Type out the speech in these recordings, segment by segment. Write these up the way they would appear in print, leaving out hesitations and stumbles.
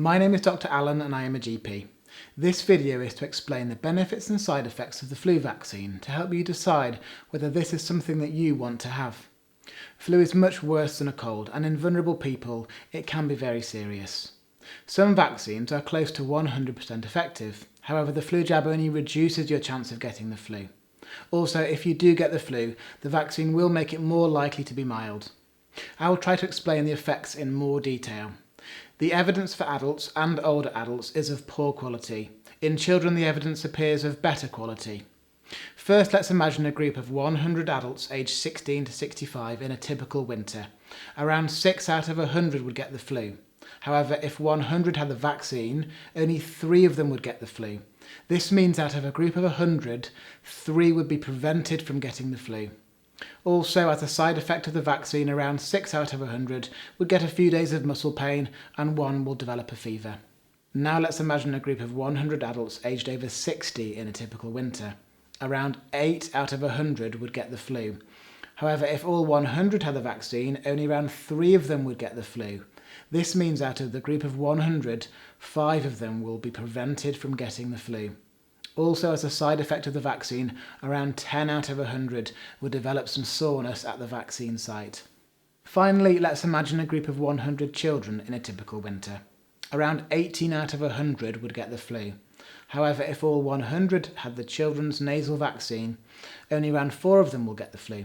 My name is Dr. Allen and I am a GP. This video is to explain the benefits and side effects of the flu vaccine to help you decide whether this is something that you want to have. Flu is much worse than a cold, and in vulnerable people it can be very serious. Some vaccines are close to 100% effective. However, the flu jab only reduces your chance of getting the flu. Also, if you do get the flu, the vaccine will make it more likely to be mild. I will try to explain the effects in more detail. The evidence for adults and older adults is of poor quality. In children, the evidence appears of better quality. First, let's imagine a group of 100 adults aged 16 to 65 in a typical winter. Around 6 out of 100 would get the flu. However, if 100 had the vaccine, only 3 of them would get the flu. This means out of a group of 100, 3 would be prevented from getting the flu. Also, as a side effect of the vaccine, around 6 out of 100 would get a few days of muscle pain and 1 will develop a fever. Now let's imagine a group of 100 adults aged over 60 in a typical winter. Around 8 out of 100 would get the flu. However, if all 100 had the vaccine, only around 3 of them would get the flu. This means out of the group of 100, 5 of them will be prevented from getting the flu. Also, as a side effect of the vaccine, around 10 out of 100 would develop some soreness at the vaccine site. Finally, let's imagine a group of 100 children in a typical winter. Around 18 out of 100 would get the flu. However, if all 100 had the children's nasal vaccine, only around 4 of them will get the flu.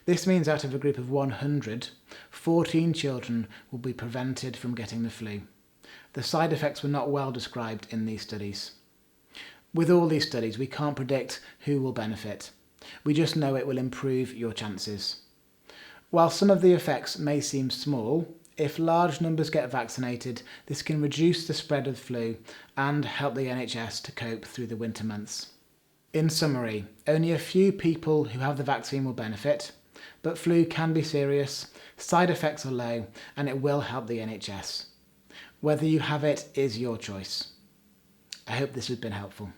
This means out of a group of 100, 14 children will be prevented from getting the flu. The side effects were not well described in these studies. With all these studies, we can't predict who will benefit. We just know it will improve your chances. While some of the effects may seem small, if large numbers get vaccinated, this can reduce the spread of flu and help the NHS to cope through the winter months. In summary, only a few people who have the vaccine will benefit, but flu can be serious, side effects are low, and it will help the NHS. Whether you have it is your choice. I hope this has been helpful.